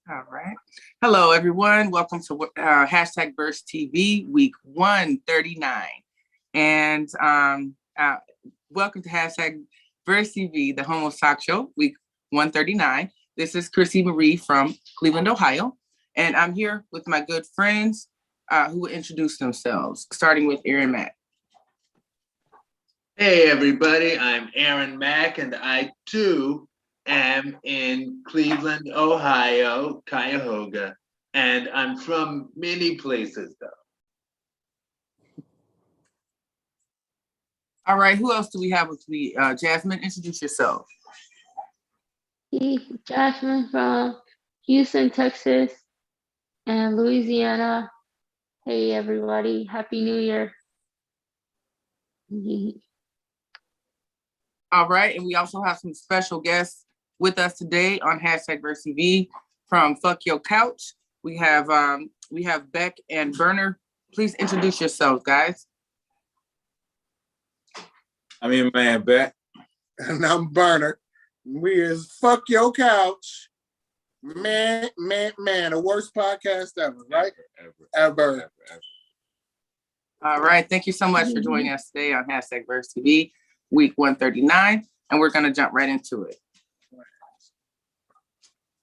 All right. Hello, everyone. Welcome to hashtag Verse TV, week 139. And welcome to hashtag Verse TV, the Homo Talk Show, week 139. This is ChrisSEE Marie from Cleveland, Ohio. And I'm here with my good friends who will introduce themselves, starting with Aaron Mack. Hey, everybody. I'm Aaron Mack, and I, too, am in Cleveland, Ohio, Cuyahoga, and I'm from many places, though. All right, who else do we have with me? Jasmine, introduce yourself. Jasmine from Houston, Texas, and Louisiana. Hey, everybody. Happy New Year. All right, and we also have some special guests with us today on hashtag Verse TV from Fuq Yo Couch. We have Beck and Berner. Please introduce yourselves, guys. I'm your man, Beck. And I'm Berner. We is Fuq Yo Couch. Man, the worst podcast ever, right? Ever. All right, thank you so much for joining us today on hashtag Verse TV, week 139, and we're gonna jump right into it.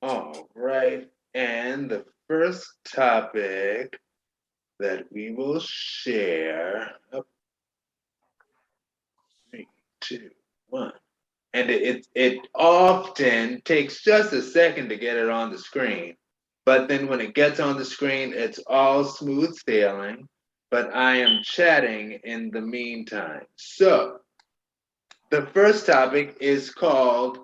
All right, and the first topic that we will share, 3, 2, 1. And it often takes just a second to get it on the screen, but then when it gets on the screen, it's all smooth sailing, but I am chatting in the meantime. So, the first topic is called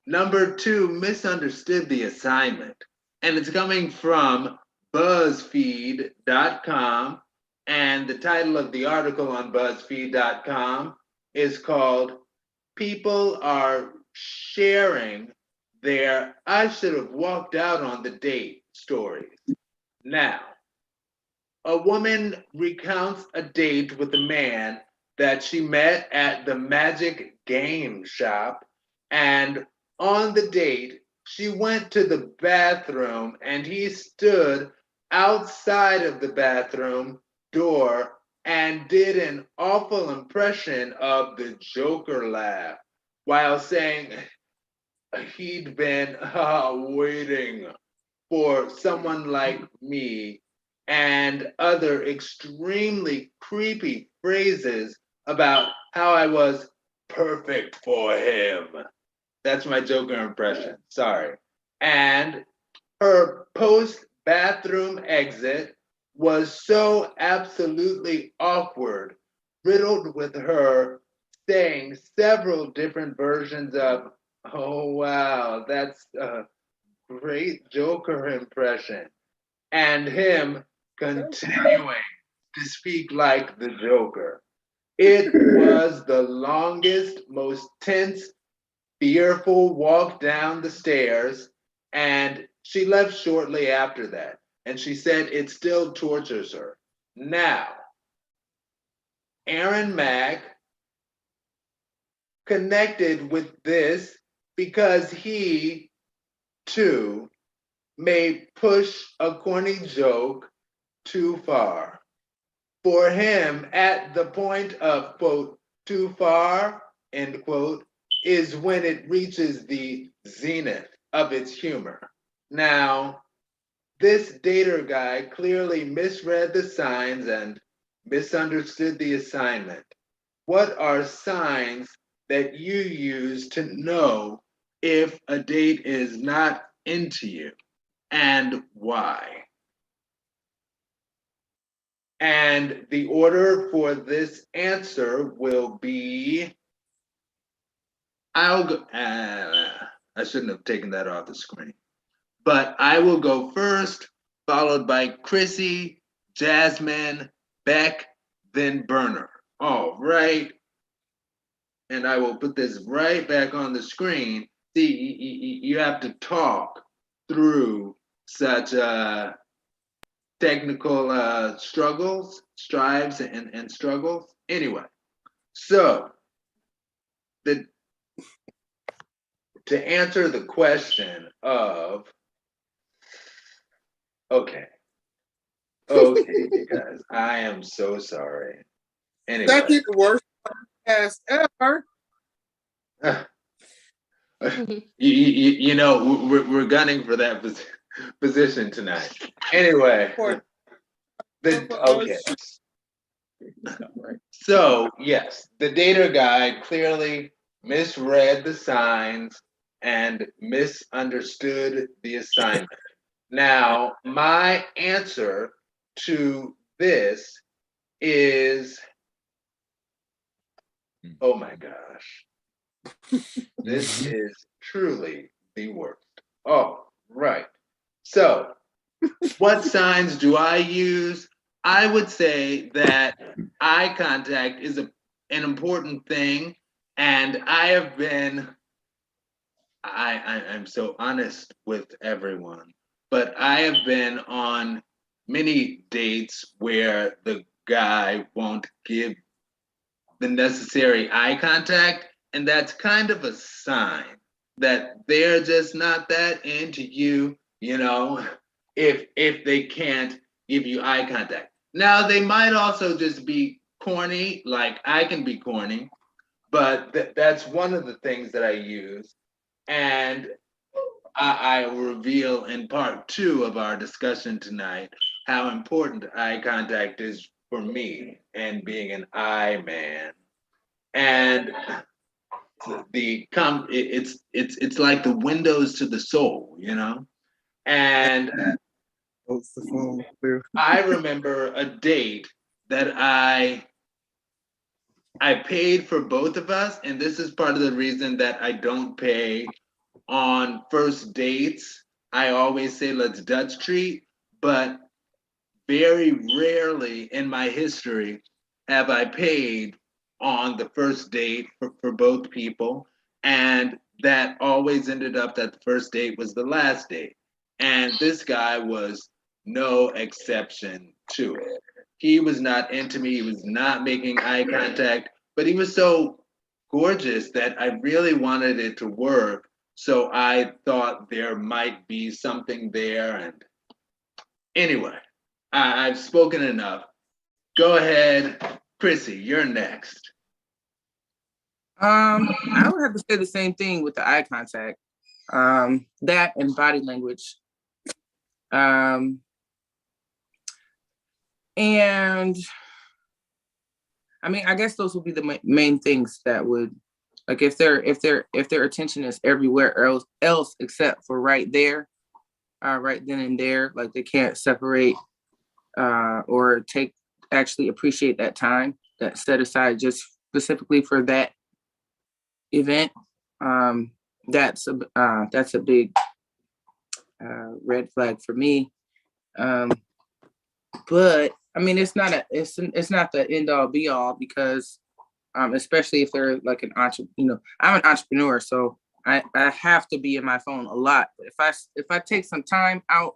Number 2 Misunderstood the Assignment, and it's coming from BuzzFeed.com, and the title of the article on BuzzFeed.com is called People Are Sharing Their I Should Have Walked Out on the Date stories. Now, a woman recounts a date with a man that she met at the Magic Game Shop, and on the date, she went to the bathroom and he stood outside of the bathroom door and did an awful impression of the Joker laugh while saying he'd been waiting for someone like me, and other extremely creepy phrases about how I was perfect for him. That's my Joker impression. Sorry. And her post-bathroom exit was so absolutely awkward, riddled with her saying several different versions of, "Oh, wow, that's a great Joker impression," and him continuing to speak like the Joker. It was the longest, most tense, fearful walk down the stairs, and she left shortly after that. And she said it still tortures her. Now, Aaron Mack connected with this because he, too, may push a corny joke too far. For him, at the point of, quote, too far, end quote, is when it reaches the zenith of its humor. Now, this dater guy clearly misread the signs and misunderstood the assignment. What are signs that you use to know if a date is not into you, and why? And the order for this answer will be, I'll go, I shouldn't have taken that off the screen, but I will go first, followed by ChrisSEE, Jasmine, Beck, then Berner. All right. And I will put this right back on the screen. See, you have to talk through such technical struggles, strives, and struggles. Anyway, so to answer the question of Okay. Okay, you guys. I am so sorry. Anyway. Second worst podcast ever. You know, we're gunning for that position tonight. Anyway, okay. So yes, the data guide clearly misread the signs and misunderstood the assignment. Now, my answer to this is, oh my gosh, this is truly the worst. Oh, right. So, what signs do I use? I would say that eye contact is an important thing, and I'm so honest with everyone, but I have been on many dates where the guy won't give the necessary eye contact, and that's kind of a sign that they're just not that into you, you know, if they can't give you eye contact. Now they might also just be corny, like I can be corny, but that's one of the things that I use. And I reveal in part 2 of our discussion tonight how important eye contact is for me and being an eye man. And it's like the windows to the soul, you know. And I remember a date that I paid for both of us, and this is part of the reason that I don't pay on first dates. I always say let's Dutch treat, but very rarely in my history have I paid on the first date for both people. And that always ended up that the first date was the last date. And this guy was no exception to it. He was not into me, he was not making eye contact, but he was so gorgeous that I really wanted it to work. So I thought there might be something there. And anyway, I've spoken enough. Go ahead, ChrisSEE, you're next. I would have to say the same thing with the eye contact. That and body language. And I mean, I guess those would be the main things that would, like, if their attention is everywhere else except for right there, right then and there, like they can't separate or actually appreciate that time that's set aside just specifically for that event. That's a big red flag for me. But I mean, it's not the end all be all, because especially if they're like an entrepreneur, I'm an entrepreneur, so I have to be in my phone a lot. But if I take some time out,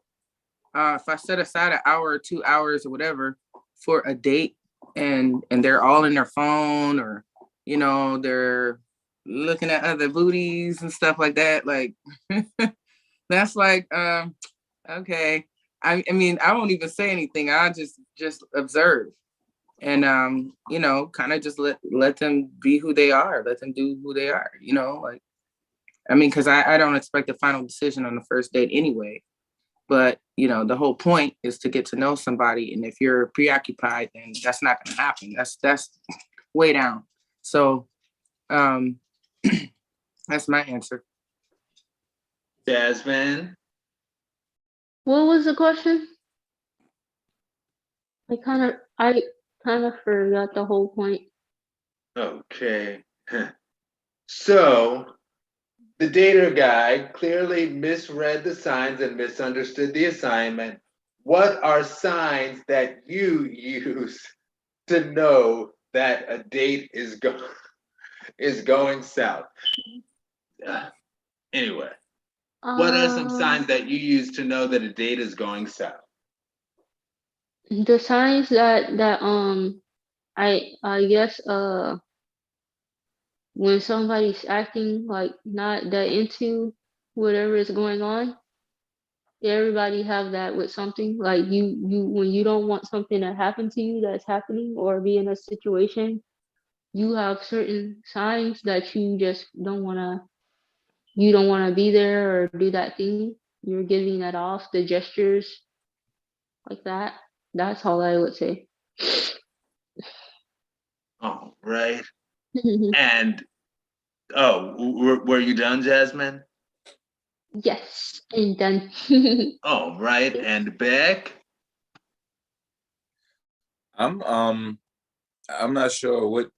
if I set aside an hour or 2 hours or whatever for a date, and they're all in their phone, or they're looking at other booties and stuff like that, like that's like okay. I mean, I won't even say anything. I just observe and kind of just let them be who they are, let them do who they are, like, I mean, because I don't expect a final decision on the first date anyway. But the whole point is to get to know somebody, and if you're preoccupied, then that's not going to happen. That's way down. So that's my answer. Jasmine. What was the question? I kind of forgot the whole point. Okay. So the data guide clearly misread the signs and misunderstood the assignment. What are signs that you use to know that a date is going south? Anyway, what are some signs that you use to know that a date is going south? The signs that I guess when somebody's acting like not that into whatever is going on, everybody have that with something. Like you when you don't want something to happen to you that's happening or be in a situation, you have certain signs that you don't wanna be there or do that thing. You're giving that off, the gestures like that. That's all I would say. All right. And were you done, Jasmine? Yes, and then All right. And Beck? I'm not sure what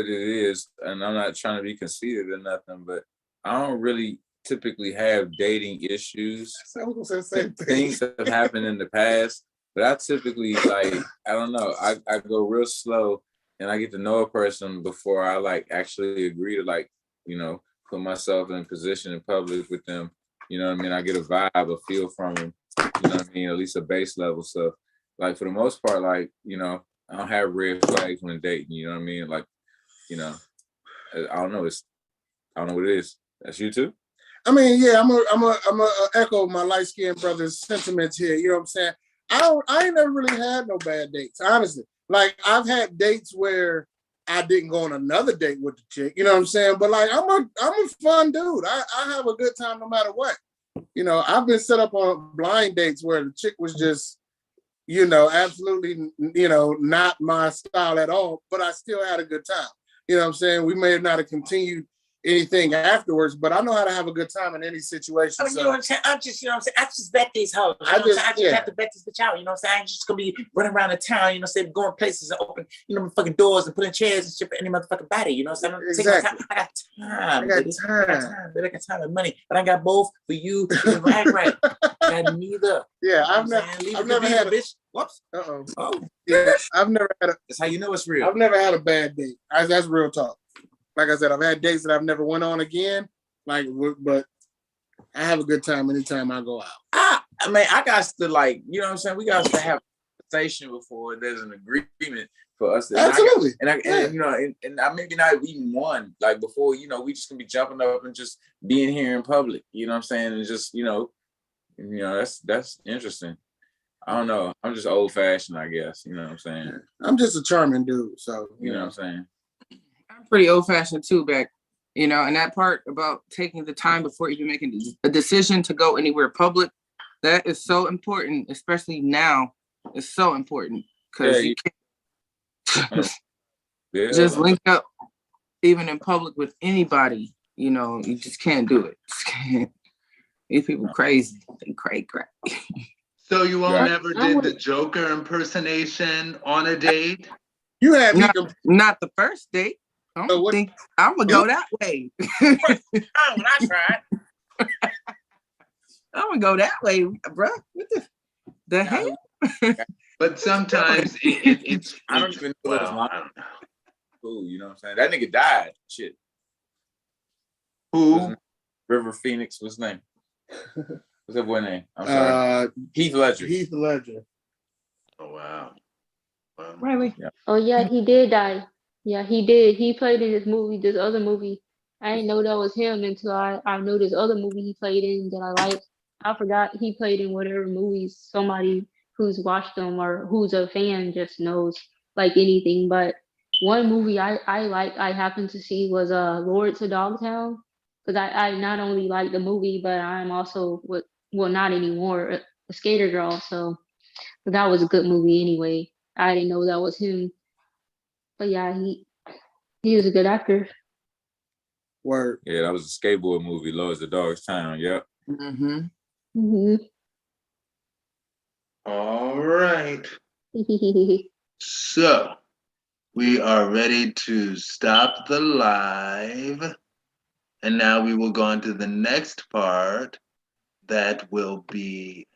it is, and I'm not trying to be conceited or nothing, but I don't really typically have dating issues. I was gonna say the same thing. Things that have happened in the past, but I typically I don't know, I go real slow and I get to know a person before I actually agree to put myself in a position in public with them. You know what I mean? I get a vibe, a feel from them. You know what I mean? At least a base level stuff. For the most part, I don't have red flags when dating. You know what I mean? I don't know. I don't know what it is. That's you too? I mean, yeah, I'm a echo my light skinned brother's sentiments here. You know what I'm saying? I ain't never really had no bad dates, honestly. I've had dates where I didn't go on another date with the chick. You know what I'm saying? But I'm a fun dude. I have a good time no matter what. I've been set up on blind dates where the chick was just, absolutely, not my style at all, but I still had a good time. You know what I'm saying? We may not have continued anything afterwards, but I know how to have a good time in any situation. I mean, you know what I'm saying? I just bet these hoes. I just have to bet this bitch out. You know what I'm saying? I ain't just gonna be running around the town, going places and open, fucking doors and putting chairs and shit for any motherfucking body. You know what I'm saying? Exactly. I got time. I got time and money, but I got both for you. Right. I got neither. Yeah, I've never had a bitch. Whoops. Oh. Yeah, I've never had a. That's how you know it's real. I've never had a bad date. That's real talk. Like I said, I've had dates that I've never went on again. But I have a good time anytime I go out. I mean, I got to you know what I'm saying? We got to have a conversation before there's an agreement for us. Absolutely. And I maybe not even one, before, we just gonna be jumping up and just being here in public. You know what I'm saying? And just, that's interesting. I don't know. I'm just old fashioned, I guess. You know what I'm saying? I'm just a charming dude. So, you know what I'm saying? I'm pretty old fashioned too, Beck. And that part about taking the time before even making a decision to go anywhere public, that is so important, especially now. It's so important because you can't just link up even in public with anybody. You just can't do it. Just can't. These people crazy. They cray. So you all never did the Joker impersonation on a date? You had me not the first date. I don't think I'm gonna go that way. When I tried. I'm gonna go that way, bro. What the hell? But sometimes it's I don't even know. I don't know. Cool, you know what I'm saying? That nigga died. Shit. Who? River Phoenix. What's his name? What's that boy name? I'm sorry. Heath Ledger. Oh wow. Really? Yeah. Oh yeah, he did die. Yeah, he did. He played in this other movie. I didn't know that was him until I knew this other movie he played in that I liked. I forgot he played in whatever movies somebody who's watched them or who's a fan just knows like anything. But one movie I happened to see was Lords of Dogtown. Because I not only like the movie, but I'm also not anymore, a skater girl. So that was a good movie anyway. I didn't know that was him. But yeah, he was a good actor. Word. Yeah, that was a skateboard movie, Lords of Dogtown. Yep. Mm-hmm. Mm-hmm. All right. So we are ready to stop the live. And now we will go on to the next part that will be